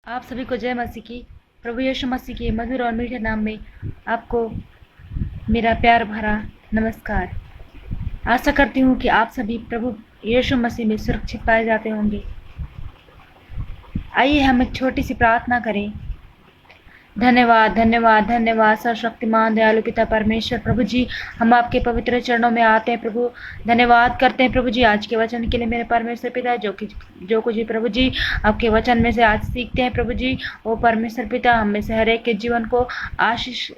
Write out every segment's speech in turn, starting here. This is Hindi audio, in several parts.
आप सभी को जय मसीह की। प्रभु यीशु मसीह के मधुर और मीठे नाम में आपको मेरा प्यार भरा नमस्कार। आशा करती हूँ कि आप सभी प्रभु यीशु मसीह में सुरक्षित पाए जाते होंगे। आइए हम एक छोटी सी प्रार्थना करें। धन्यवाद धन्यवाद धन्यवाद सर्वशक्तिमान दयालु पिता परमेश्वर प्रभु जी, हम आपके पवित्र चरणों में आते हैं प्रभु। धन्यवाद करते हैं प्रभु जी आज के वचन के लिए मेरे परमेश्वर पिता, जो कुछ भी प्रभु जी आपके वचन में से आज सीखते हैं प्रभु जी, वो परमेश्वर पिता हम में से हर एक के जीवन को आशीष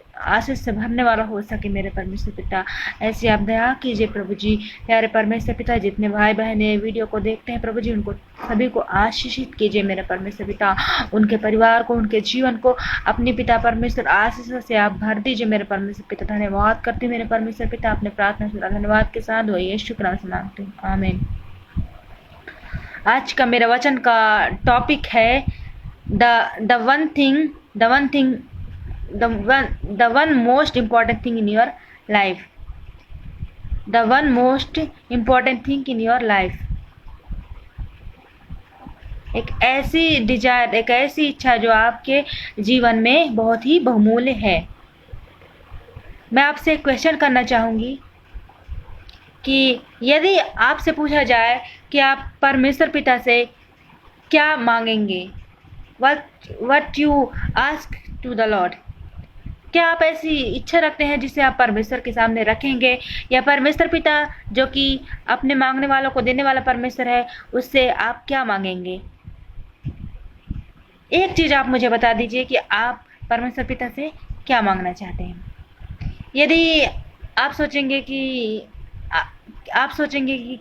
से भरने वाला हो सके मेरे परमेश्वर पिता। ऐसी आप दया कीजिए प्रभु जी। प्यारे परमेश्वर पिता, जितने भाई बहने वीडियो को देखते हैं प्रभु जी, उनको सभी को आशीषित कीजिए मेरे परमेश्वर पिता। उनके परिवार को, उनके जीवन को अपने पिता परमेश्वर आशीष से आप भर दीजिए मेरे परमेश्वर पिता। धन्यवाद करती हूँ मेरे परमेश्वर पिता, अपने प्रार्थना सुना धन्यवाद के साथ हो यीशु के नाम से मांगती हूँ, आमीन। आज का मेरा वचन का टॉपिक है the one most important thing in your life. The one most important thing in your life. एक ऐसी डिजायर, एक ऐसी इच्छा जो आपके जीवन में बहुत ही बहुमूल्य है। मैं आपसे एक क्वेश्चन करना चाहूँगी कि यदि आपसे पूछा जाए कि आप परमेश्वर पिता से क्या मांगेंगे, what you ask to the Lord, क्या आप ऐसी इच्छा रखते हैं जिसे आप परमेश्वर के सामने रखेंगे, या परमेश्वर पिता जो कि अपने मांगने वालों को देने वाला परमेश्वर है, उससे आप क्या मांगेंगे? एक चीज आप मुझे बता दीजिए कि आप परमेश्वर पिता से क्या मांगना चाहते हैं। यदि आप सोचेंगे कि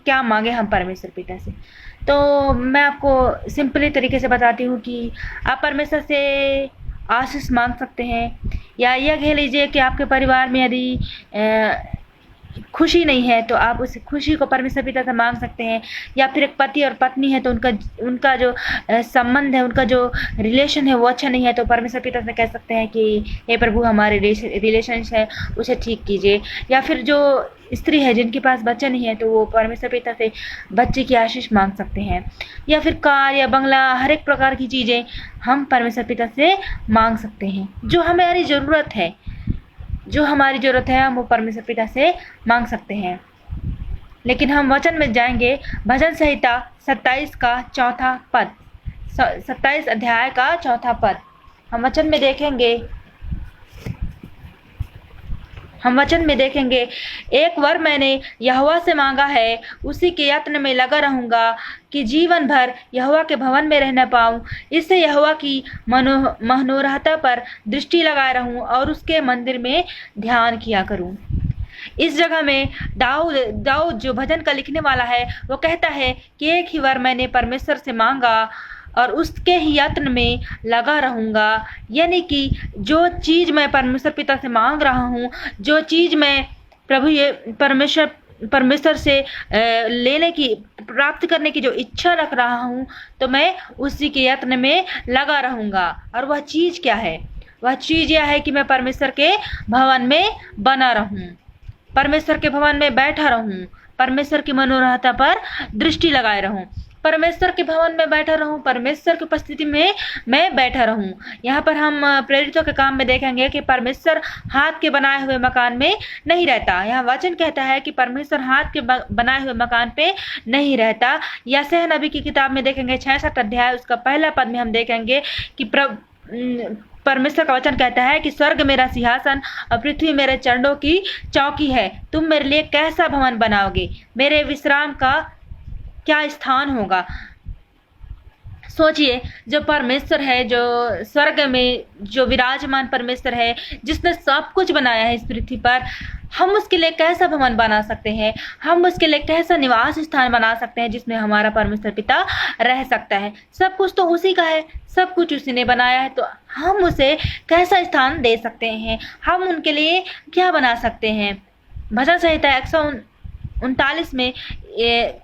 क्या मांगे हम परमेश्वर पिता से, तो मैं आपको सिंपली तरीके से बताती हूँ कि आप परमेश्वर से आशीष मांग सकते हैं, या यह कह लीजिए कि आपके परिवार में यदि खुशी नहीं है तो आप उस खुशी को परमेश्वर पिता से मांग सकते हैं, या फिर एक पति और पत्नी है तो उनका जो संबंध है, उनका जो रिलेशन है वो अच्छा नहीं है, तो परमेश्वर पिता से कह सकते हैं कि हे प्रभु हमारे रिलेशन है उसे ठीक कीजिए। या फिर जो स्त्री है जिनके पास बच्चा नहीं है तो वो परमेश्वर पिता से बच्चे की आशीष मांग सकते हैं, या फिर कार या बंगला, हर एक प्रकार की चीज़ें हम परमेश्वर पिता से मांग सकते हैं। जो हमारी ज़रूरत है, हम वो परमेश्वर पिता से मांग सकते हैं। लेकिन हम वचन में जाएंगे, भजन संहिता 27 का चौथा पद, 27 अध्याय का चौथा पद हम वचन में देखेंगे। एक वर मैंने यहोवा से मांगा है, उसी के यत्न में लगा रहूंगा कि जीवन भर यहोवा के भवन में रहना पाऊं। इससे यहोवा की मनोहरता पर दृष्टि लगाए रहूं और उसके मंदिर में ध्यान किया करूं। इस जगह में दाऊद जो भजन का लिखने वाला है, वो कहता है कि एक ही वर मैंने परमेश्वर से मांगा और उसके ही यत्न में लगा रहूंगा। यानी कि जो चीज मैं परमेश्वर पिता से मांग रहा हूँ, जो चीज मैं परमेश्वर से प्राप्त करने की जो इच्छा रख रहा हूँ, तो मैं उसी के यत्न में लगा रहूंगा। और वह चीज क्या है? वह चीज यह है कि मैं परमेश्वर के भवन में बना रहूं, परमेश्वर के भवन में बैठा रहूं, परमेश्वर की मनोहरता पर दृष्टि लगाए रहूं, परमेश्वर के भवन में बैठा रहूं, परमेश्वर की उपस्थिति में मैं बैठा रहूं। यहाँ पर हम प्रेरितों के काम में देखेंगे कि परमेश्वर हाथ के बनाए हुए मकान में नहीं रहता। यहाँ वचन कहता है कि परमेश्वर हाथ के बनाए हुए मकान पे नहीं रहता। यशायाह नबी की किताब में देखेंगे 66 अध्याय उसका पहला पद में हम देखेंगे कि परमेश्वर का वचन कहता है कि स्वर्ग मेरा सिंहासन और पृथ्वी मेरे चरणों की चौकी है। तुम मेरे लिए कैसा भवन बनाओगे? मेरे विश्राम का क्या स्थान होगा? सोचिए, जो परमेश्वर है, जो स्वर्ग में जो विराजमान परमेश्वर है, जिसने सब कुछ बनाया है इस पृथ्वी पर, हम उसके लिए कैसा भवन बना सकते हैं? हम उसके लिए कैसा निवास स्थान बना सकते हैं जिसमें हमारा परमेश्वर पिता रह सकता है? सब कुछ तो उसी का है, सब कुछ उसी ने बनाया है, तो हम उसे कैसा स्थान दे सकते हैं? हम उनके लिए क्या बना सकते हैं? भजन संहिता 139 में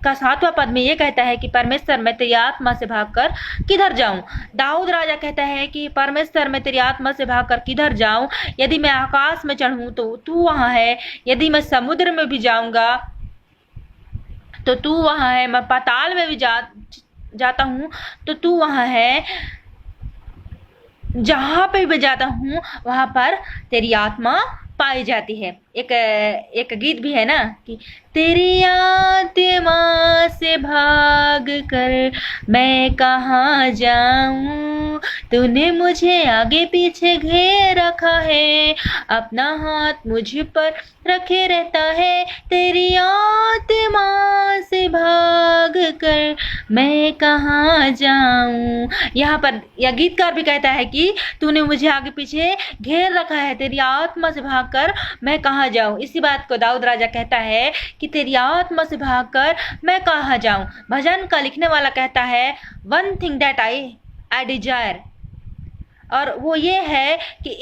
का 7वां पद में ये कहता है कि परमेश्वर मैं तेरी आत्मा से भागकर किधर जाऊं? दाऊद राजा कहता है कि परमेश्वर मैं तेरी आत्मा से भागकर किधर जाऊं? यदि मैं आकाश में चढ़ूं तो तू वहां है, यदि मैं समुद्र में भी जाऊंगा तो तू वहां है, मैं पाताल में भी जाता हूं तो तू वहां है। जहाँ पे भी जाता हूँ वहाँ पर तेरी आत्मा पाई जाती है। एक गीत भी है ना कि तेरी आत्मा से भाग कर मैं कहाँ जाऊँ, तूने मुझे आगे पीछे घेर रखा है, अपना हाथ मुझ पर रखे रहता है, तेरी आत्मा से भाग कर मैं कहाँ जाऊँ। यहाँ पर यह गीतकार भी कहता है कि तूने मुझे आगे पीछे घेर रखा है, तेरी आत्मा से भागकर मैं कहाँ जाऊँ। इसी बात को दाऊद राजा कहता है कि तेरी आत्मा से भागकर मैं कहाँ जाऊँ। भजन का लिखने वाला कहता है one thing that I Dzire, और वो ये है कि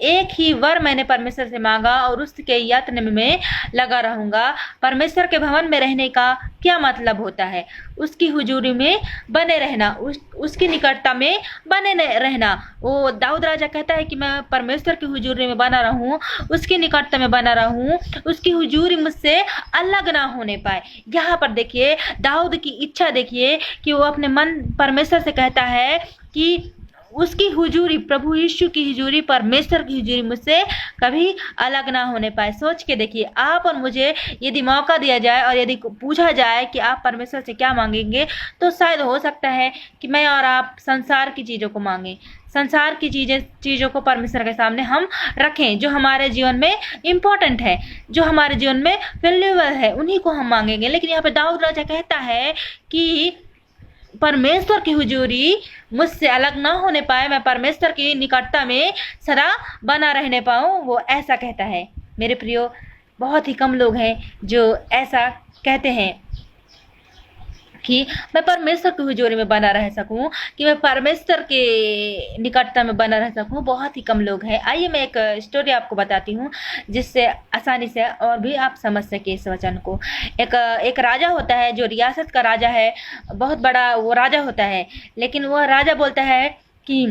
एक ही वर मैंने परमेश्वर से मांगा और उसके यत्न में मैं लगा रहूंगा। परमेश्वर के भवन में रहने का क्या मतलब होता है? उसकी हुजूरी में बने रहना, उसकी निकटता में रहना। वो दाऊद राजा कहता है कि मैं परमेश्वर की हुजूरी में बना रहूं, उसकी निकटता में बना रहूं, उसकी हुजूरी मुझसे अलग ना होने पाए। यहाँ पर देखिए दाऊद की इच्छा देखिए कि वो अपने मन परमेश्वर से कहता है कि उसकी हुजूरी, प्रभु यीशु की हुजूरी, परमेश्वर की हुजूरी मुझसे कभी अलग ना होने पाए। सोच के देखिए, आप और मुझे यदि मौका दिया जाए और यदि पूछा जाए कि आप परमेश्वर से क्या मांगेंगे, तो शायद हो सकता है कि मैं और आप संसार की चीज़ों को मांगें। संसार की चीज़ों को परमेश्वर के सामने हम रखें, जो हमारे जीवन में इम्पोर्टेंट है, जो हमारे जीवन में वैल्यूएबल है, उन्हीं को हम मांगेंगे। लेकिन यहाँ पे दाऊद राजा कहता है कि परमेश्वर की हुजूरी मुझसे अलग ना होने पाए, मैं परमेश्वर की निकटता में सदा बना रहने पाऊँ, वो ऐसा कहता है। मेरे प्रियो, बहुत ही कम लोग हैं जो ऐसा कहते हैं कि मैं परमेश्वर की हुजूरी में बना रह सकूं, कि मैं परमेश्वर के निकटता में बना रह सकूं। बहुत ही कम लोग हैं। आइए मैं एक स्टोरी आपको बताती हूँ जिससे आसानी से और भी आप समझ सके इस वचन को। एक राजा होता है जो रियासत का राजा है, बहुत बड़ा वो राजा होता है। लेकिन वह राजा बोलता है कि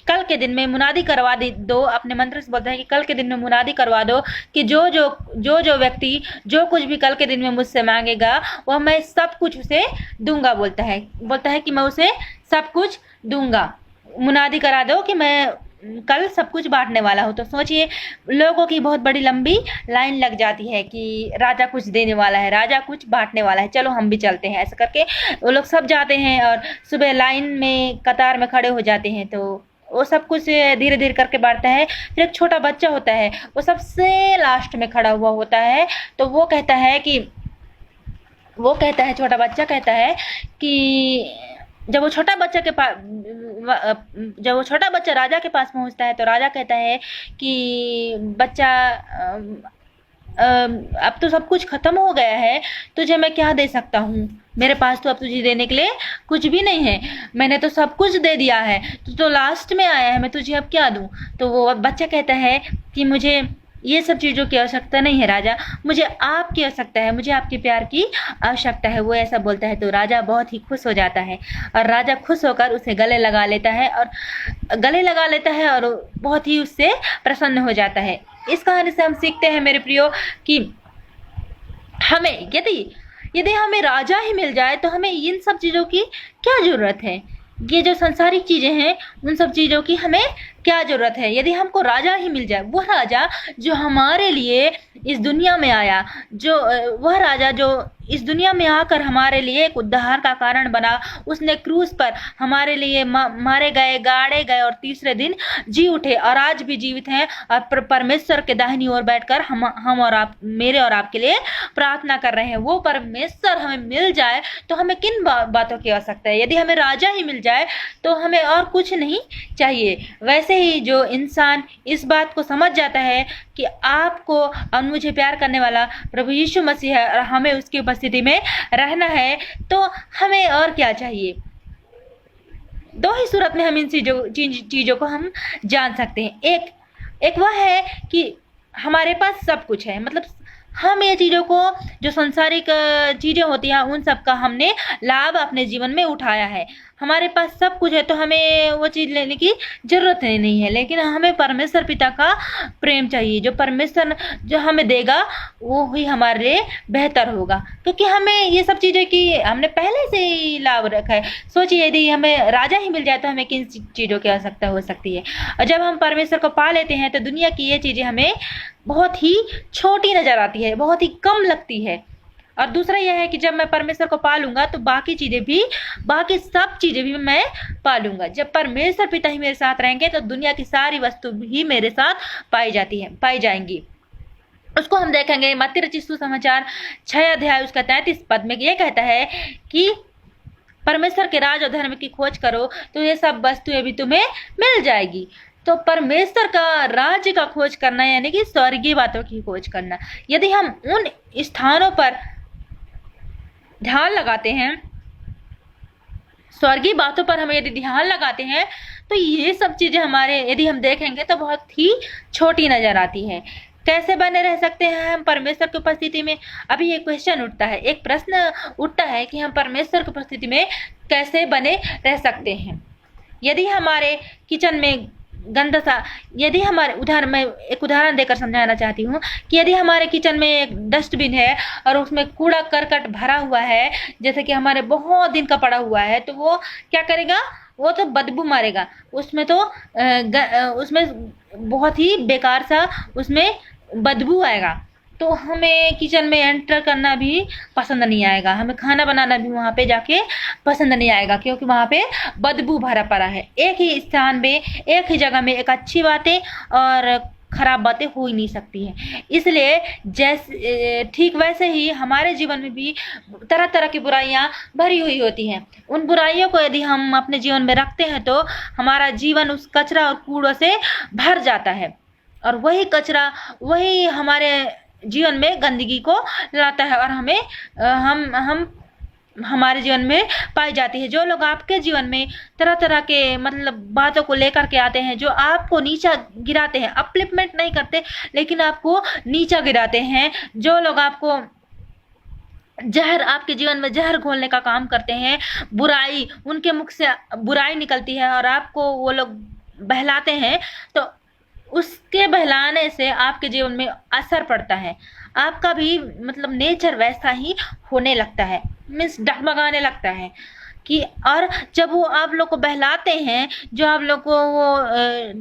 कल के दिन में मुनादी करवा दो, अपने मंत्री से बोलता है कि कल के दिन में मुनादी करवा दो कि जो व्यक्ति जो कुछ भी कल के दिन में मुझसे मांगेगा वह मैं सब कुछ उसे दूंगा। बोलता है कि मैं उसे सब कुछ दूंगा। मुनादी करा दो कि मैं कल सब कुछ बांटने वाला हूँ। तो सोचिए, लोगों की बहुत बड़ी लंबी लाइन लग जाती है कि राजा कुछ देने वाला है, राजा कुछ बांटने वाला है, चलो हम भी चलते हैं। ऐसा करके वो लोग सब जाते हैं और सुबह लाइन में कतार में खड़े हो जाते हैं। तो वो सब कुछ धीरे धीरे करके बांटता है। फिर एक छोटा बच्चा होता है, वो सबसे लास्ट में खड़ा हुआ होता है। तो वो कहता है, छोटा बच्चा कहता है कि जब वो छोटा बच्चा राजा के पास पहुंचता है तो राजा कहता है कि बच्चा, अब तो सब कुछ खत्म हो गया है, तुझे मैं क्या दे सकता हूँ? मेरे पास तो अब तुझे देने के लिए कुछ भी नहीं है, मैंने तो सब कुछ दे दिया है, तू तो लास्ट में आया है, मैं तुझे अब क्या दूँ? तो वो बच्चा कहता है कि मुझे ये सब चीज़ों की आवश्यकता नहीं है राजा, मुझे आपकी आवश्यकता है, मुझे आपके प्यार की आवश्यकता है। वो ऐसा बोलता है तो राजा बहुत ही खुश हो जाता है और राजा खुश होकर उसे गले लगा लेता है और बहुत ही उससे प्रसन्न हो जाता है। इस कहानी से हम सीखते हैं मेरे प्रियो कि हमें यदि हमें राजा ही मिल जाए तो हमें इन सब चीज़ों की क्या ज़रूरत है? ये जो सांसारिक चीज़ें हैं उन सब चीज़ों की हमें क्या ज़रूरत है? यदि हमको राजा ही मिल जाए, वो राजा जो हमारे लिए इस दुनिया में आया, वह राजा जो इस दुनिया में आकर हमारे लिए एक उद्धार का कारण बना, उसने क्रूस पर हमारे लिए मारे गए, गाड़े गए और तीसरे दिन जी उठे और आज भी जीवित हैं और परमेश्वर के दाहिनी ओर बैठकर हम और आप, मेरे और आपके लिए प्रार्थना कर रहे हैं। वो परमेश्वर हमें मिल जाए तो हमें किन बातों की आवश्यकता है? यदि हमें राजा ही मिल जाए तो हमें और कुछ नहीं चाहिए। वैसे ही जो इंसान इस बात को समझ जाता है कि आपको और मुझे प्यार करने वाला प्रभु यीशु मसीह है और हमें उसकी उपस्थिति में रहना है, तो हमें और क्या चाहिए? दो ही सूरत में हम इन चीज़ों को हम जान सकते हैं। एक वह है कि हमारे पास सब कुछ है, मतलब हम ये चीज़ों को, जो सांसारिक चीज़ें होती हैं, उन सब का हमने लाभ अपने जीवन में उठाया है। हमारे पास सब कुछ है तो हमें वो चीज़ लेने की ज़रूरत ही नहीं है, लेकिन हमें परमेश्वर पिता का प्रेम चाहिए। जो परमेश्वर जो हमें देगा वो ही हमारे लिए बेहतर होगा, क्योंकि हमें ये सब चीज़ें की हमने पहले से ही लाभ रखा है। सोचिए यदि हमें राजा ही मिल जाए तो हमें किन चीज़ों की आवश्यकता हो सकती है। और जब हम परमेश्वर को पा लेते हैं तो दुनिया की ये चीज़ें हमें बहुत ही छोटी नज़र आती है, बहुत ही कम लगती है। और दूसरा यह है कि जब मैं परमेश्वर को पा लूँगा तो बाकी सब चीज़ें भी मैं पा लूँगा। जब परमेश्वर पिता ही मेरे साथ रहेंगे तो दुनिया की सारी वस्तु ही मेरे साथ पाई जाएंगी। उसको हम देखेंगे मत्ती रचित सुसमाचार 6 अध्याय उसका 33 पद में ये कहता है कि परमेश्वर के राज और धर्म की खोज करो तो ये सब वस्तुएं भी तुम्हें मिल जाएगी। तो परमेश्वर का राज्य का खोज करना यानी कि स्वर्गीय बातों की खोज करना। यदि हम उन स्थानों पर ध्यान लगाते हैं, स्वर्गीय बातों पर हम यदि ध्यान लगाते हैं तो ये सब चीज़ें हमारे यदि हम देखेंगे तो बहुत ही छोटी नज़र आती है। कैसे बने रह सकते हैं हम परमेश्वर की उपस्थिति में? अभी एक क्वेश्चन उठता है, एक प्रश्न उठता है कि हम परमेश्वर की उपस्थिति में कैसे बने रह सकते हैं। यदि हमारे किचन में गंदा सा यदि हमारे मैं एक उदाहरण देकर समझाना चाहती हूँ कि यदि हमारे किचन में एक डस्टबिन है और उसमें कूड़ा करकट भरा हुआ है, जैसे कि हमारे बहुत दिन का पड़ा हुआ है, तो वो क्या करेगा? वो तो बदबू मारेगा। उसमें तो उसमें बहुत ही बेकार सा उसमें बदबू आएगा। तो हमें किचन में एंटर करना भी पसंद नहीं आएगा, हमें खाना बनाना भी वहाँ पे जाके पसंद नहीं आएगा, क्योंकि वहाँ पे बदबू भरा पड़ा है। एक ही स्थान में एक ही जगह में एक अच्छी बातें और खराब बातें हो ही नहीं सकती हैं। इसलिए जैसे ठीक वैसे ही हमारे जीवन में भी तरह तरह की बुराइयां भरी हुई होती हैं। उन बुराइयों को यदि हम अपने जीवन में रखते हैं तो हमारा जीवन उस कचरा और कूड़ों से भर जाता है, और वही कचरा वही हमारे जीवन में गंदगी को लाता है और हमें हम हमारे जीवन में पाई जाती है। जो लोग आपके जीवन में तरह तरह के मतलब बातों को लेकर के आते हैं, जो आपको नीचा गिराते हैं, अपलिफ्टमेंट नहीं करते लेकिन आपको नीचा गिराते हैं, जो लोग आपको आपके जीवन में जहर घोलने का काम करते हैं, बुराई उनके मुख से बुराई निकलती है और आपको वो लोग बहलाते हैं, तो उसके बहलाने से आपके जीवन में असर पड़ता है। आपका भी मतलब नेचर वैसा ही होने लगता है, मीन्स डगमगाने लगता है कि और जब वो आप लोग को बहलाते हैं, जो आप लोग को वो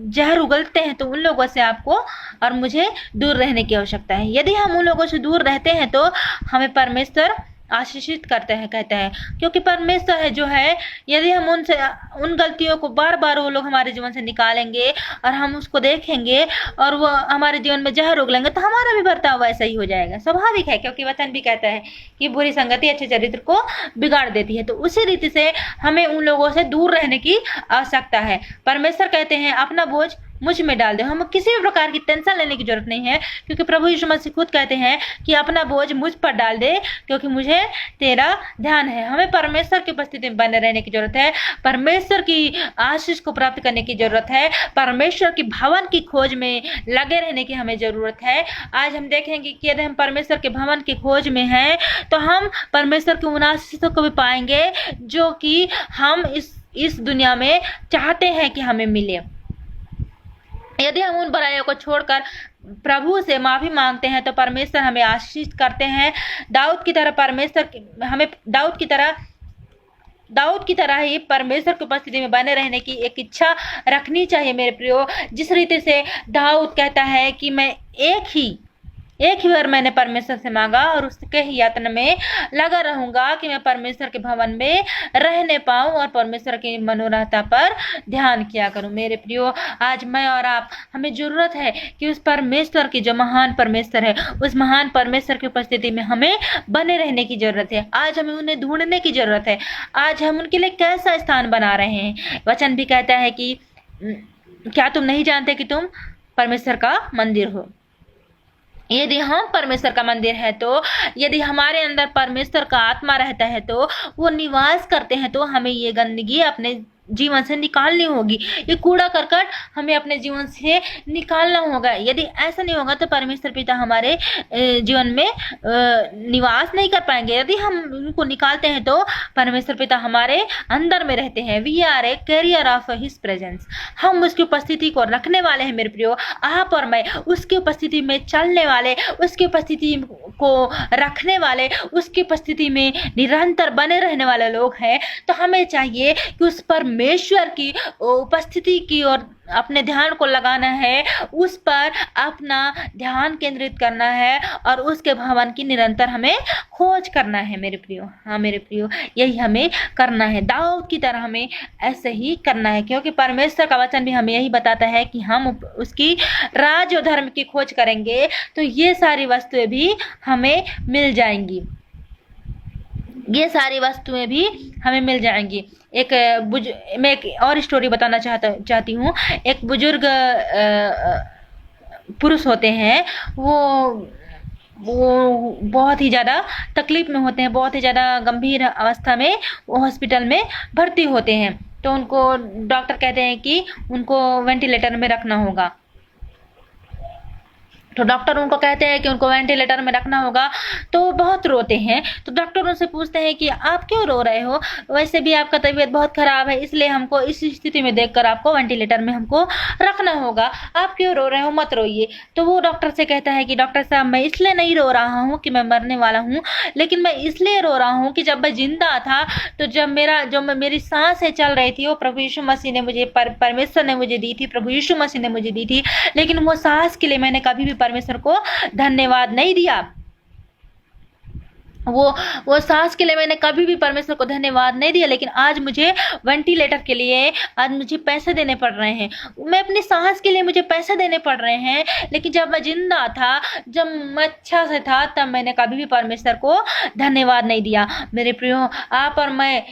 जहर उगलते हैं, तो उन लोगों से आपको और मुझे दूर रहने की आवश्यकता है। यदि हम उन लोगों से दूर रहते हैं तो हमें परमेश्वर आशीषित करते हैं, कहते हैं, क्योंकि परमेश्वर है जो है, यदि हम उन गलतियों को बार बार वो लोग हमारे जीवन से निकालेंगे और हम उसको देखेंगे और वो हमारे जीवन में जहर उगलेंगे तो हमारा भी बर्ताव वैसा ही हो जाएगा। स्वाभाविक है, क्योंकि वचन भी कहता है कि बुरी संगति अच्छे चरित्र को बिगाड़ देती है। तो उसी रीति से हमें उन लोगों से दूर रहने की आवश्यकता है। परमेश्वर कहते हैं अपना बोझ मुझ में डाल दो। हम किसी भी प्रकार की टेंशन लेने की जरूरत नहीं है, क्योंकि प्रभु यीशु मसीह खुद कहते हैं कि अपना बोझ मुझ पर डाल दे, क्योंकि मुझे तेरा ध्यान है। हमें परमेश्वर की उपस्थिति में बने रहने की जरूरत है, परमेश्वर की आशीष को प्राप्त करने की जरूरत है, परमेश्वर की भवन की खोज में लगे रहने की हमें जरूरत है। आज हम देखेंगे कि यदि हम परमेश्वर के भवन की खोज में हैं तो हम परमेश्वर की उन आशीषों को भी पाएंगे जो कि हम इस दुनिया में चाहते हैं कि हमें मिले। यदि हम उन बुराइयों को छोड़कर प्रभु से माफी मांगते हैं तो परमेश्वर हमें आशीष करते हैं। दाऊद की तरह ही परमेश्वर की उपस्थिति में बने रहने की एक इच्छा रखनी चाहिए मेरे प्रियो। जिस रीति से दाऊद कहता है कि मैं एक ही बार मैंने परमेश्वर से मांगा और उसके ही यत्न में लगा रहूंगा कि मैं परमेश्वर के भवन में रहने पाऊं और परमेश्वर की मनोरथा पर ध्यान किया करूं। मेरे प्रियो, आज मैं और आप, हमें जरूरत है कि उस परमेश्वर की, जो महान परमेश्वर है, उस महान परमेश्वर की उपस्थिति में हमें बने रहने की जरूरत है। आज हमें उन्हें ढूंढने की जरूरत है। आज हम उनके लिए कैसा स्थान बना रहे हैं? वचन भी कहता है कि क्या तुम नहीं जानते कि तुम परमेश्वर का मंदिर हो? यदि हम परमेश्वर का मंदिर है, तो यदि हमारे अंदर परमेश्वर का आत्मा रहता है, तो वो निवास करते हैं, तो हमें ये गंदगी अपने जीवन से निकालनी होगी, ये कूड़ा करकट हमें अपने जीवन से निकालना होगा। यदि ऐसा नहीं होगा तो परमेश्वर पिता हमारे जीवन में निवास नहीं कर पाएंगे। यदि हम उनको निकालते हैं तो परमेश्वर पिता हमारे अंदर में रहते हैं। We are a carrier of his presence, हम उसकी उपस्थिति को रखने वाले हैं मेरे प्रियो। आप और मैं उसकी उपस्थिति में चलने वाले, उसकी उपस्थिति को रखने वाले, उसकी उपस्थिति में निरंतर बने रहने वाले लोग हैं। तो हमें चाहिए कि उस परमेश्वर की उपस्थिति की ओर अपने ध्यान को लगाना है, उस पर अपना ध्यान केंद्रित करना है और उसके भवन की निरंतर हमें खोज करना है मेरे प्रियो। हाँ मेरे प्रियो, यही हमें करना है, दाऊद की तरह हमें ऐसे ही करना है, क्योंकि परमेश्वर का वचन भी हमें यही बताता है कि हम उसकी राज और धर्म की खोज करेंगे तो ये सारी वस्तुएं भी हमें मिल जाएंगी, ये सारी वस्तुएं भी हमें मिल जाएंगी। मैं एक और स्टोरी बताना चाहती हूँ। एक बुजुर्ग पुरुष होते हैं, वो बहुत ही ज़्यादा तकलीफ में होते हैं, बहुत ही ज़्यादा गंभीर अवस्था में वो हॉस्पिटल में भर्ती होते हैं। तो उनको डॉक्टर कहते हैं कि उनको वेंटिलेटर में रखना होगा। तो डॉक्टर उनको कहते हैं कि उनको वेंटिलेटर में रखना होगा, तो बहुत रोते हैं। तो डॉक्टर उनसे पूछते हैं कि आप क्यों रो रहे हो, वैसे भी आपका तबीयत बहुत खराब है, इसलिए हमको इस स्थिति में देखकर आपको वेंटिलेटर में हमको रखना होगा, आप क्यों रो रहे हो, मत रोइए। तो वो डॉक्टर से कहता है कि डॉक्टर साहब, मैं इसलिए नहीं रो रहा हूँ कि मैं मरने वाला हूँ, लेकिन मैं इसलिए रो रहा हूँ कि जब मैं जिंदा था तो जब मेरी सांसें चल रही थी वो प्रभु यीशु मसीह ने मुझे परमेश्वर ने मुझे दी थी, प्रभु यीशु मसीह ने मुझे दी थी, लेकिन वो सांस के लिए मैंने कभी भी परमेश्वर को धन्यवाद नहीं दिया। वो सांस के लिए मैंने कभी भी परमेश्वर को धन्यवाद नहीं दिया, लेकिन आज मुझे वेंटिलेटर के लिए आज मुझे पैसे देने पड़ रहे हैं। मैं अपनी सांस के लिए मुझे पैसे देने पड़ रहे हैं, लेकिन जब मैं जिंदा था, जब मैं अच्छा से था, तब मैंने कभी भी परमेश्वर को धन्यवाद नहीं दिया। मेरे प्रियो, आप और मैं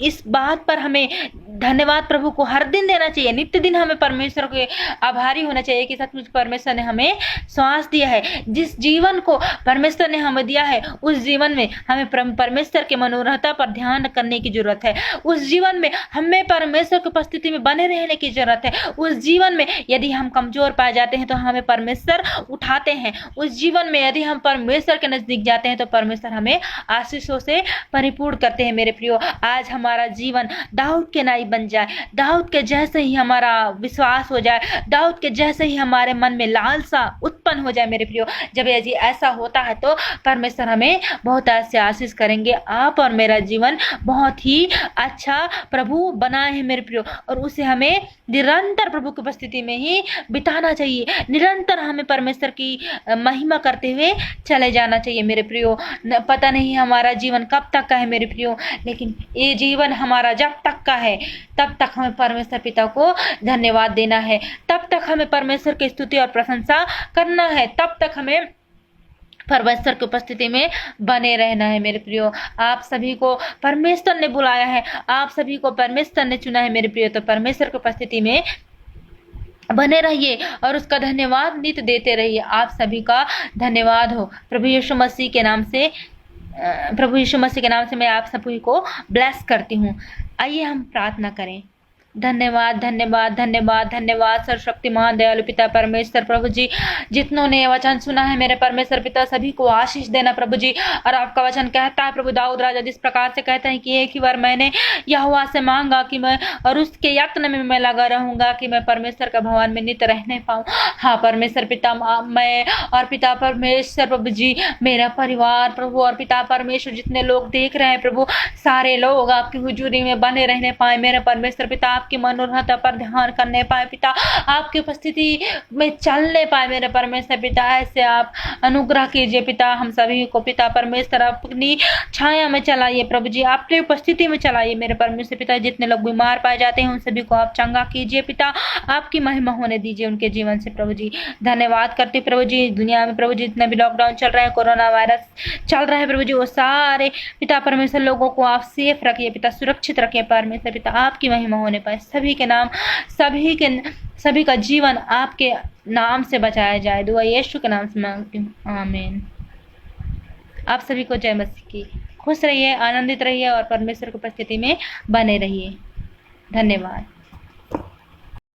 इस बात पर हमें धन्यवाद प्रभु को हर दिन देना चाहिए। नित्य दिन हमें परमेश्वर के आभारी होना चाहिए कि सचमुच परमेश्वर ने हमें श्वास दिया है। जिस जीवन को परमेश्वर ने हमें दिया है, उस जीवन में हमें परमेश्वर के मनोरहता पर ध्यान करने की जरूरत है। उस जीवन में हमें परमेश्वर की उपस्थिति में बने रहने की जरूरत है। उस जीवन में यदि हम कमजोर पाए जाते हैं तो हमें परमेश्वर उठाते हैं। उस जीवन में यदि हम परमेश्वर के नजदीक जाते हैं तो परमेश्वर हमें आशीषों से परिपूर्ण करते हैं। मेरे प्रियो, आज हमारा जीवन दाऊद के नाई बन जाए, दाऊद के जैसे ही हमारा विश्वास हो जाए, दाऊद के जैसे ही हमारे मन में लालसा उत्पन्न हो जाए। मेरे प्रियो, जब यदि ऐसा होता है तो परमेश्वर हमें बहुत ऐसे आशीष करेंगे। आप और मेरा जीवन बहुत ही अच्छा प्रभु बनाए है मेरे प्रियो, और उसे हमें निरंतर प्रभु की उपस्थिति में ही बिताना चाहिए। निरंतर हमें परमेश्वर की महिमा करते हुए चले जाना चाहिए। मेरे प्रियो, पता नहीं हमारा जीवन कब तक का है मेरे प्रियो, लेकिन ये जीवन हमारा जब तक का है तब तक हमें परमेश्वर पिता को धन्यवाद देना है, तब तक हमें परमेश्वर की स्तुति और प्रशंसा करना है, तब तक हमें परमेश्वर की उपस्थिति में बने रहना है। मेरे प्रियो, आप सभी को परमेश्वर ने बुलाया है, आप सभी को परमेश्वर ने चुना है। मेरे प्रियो, तो परमेश्वर की उपस्थिति में बने रहिए और उसका धन्यवाद नित्य देते रहिए। आप सभी का धन्यवाद हो। प्रभु यीशु मसीह के नाम से मैं आप सभी को ब्लेस करती हूँ। आइए हम प्रार्थना करें। धन्यवाद धन्यवाद धन्यवाद धन्यवाद सर्वशक्तिमान दयालु पिता परमेश्वर प्रभु जी, जितनों ने वचन सुना है मेरे परमेश्वर पिता, सभी को आशीष देना प्रभु जी। और आपका वचन कहता है प्रभु, दाऊद राजा जिस प्रकार से कहते हैं कि एक ही बार मैंने यहोवा से मांगा कि मैं और उसके यत्न में मैं लगा रहूंगा कि मैं परमेश्वर का भवन में नित्य रहने पाऊँ। हाँ परमेश्वर पिता, मैं और पिता परमेश्वर प्रभु जी, मेरा परिवार प्रभु और पिता परमेश्वर, जितने लोग देख रहे हैं प्रभु, सारे लोग आपकी हुजूरी में बने रहने पाए मेरे परमेश्वर पिता, आपकी मनोरहता पर ध्यान करने पाए पिता, आपकी उपस्थिति में चलने पाए मेरे परमेश्वर पिता। ऐसे आप अनुग्रह कीजिए पिता, हम सभी को पिता परमेश्वर अपनी छाया में चलाइए प्रभु जी, आपकी उपस्थिति में चलाइए मेरे परमेश्वर पिता। जितने लोग बीमार पाए जाते हैं उन सभी को आप चंगा कीजिए पिता, आपकी महिमा होने दीजिए उनके जीवन से प्रभु जी। धन्यवाद करते प्रभु जी। दुनिया में प्रभु जी जितने भी लॉकडाउन चल रहा है, कोरोना वायरस चल रहा है प्रभु जी, वो सारे पिता परमेश्वर लोगों को आप सेफ रखिए पिता, सुरक्षित रखिए परमेश्वर पिता, आपकी महिमा होने पाए। सभी के नाम, सभी का जीवन आपके नाम से बचाया जाए। दुआ यीशु के नाम से मांगती हूँ, आमीन। आप सभी को जय मसीह की। खुश रहिए, आनंदित रहिए और परमेश्वर की उपस्थिति में बने रहिए। धन्यवाद।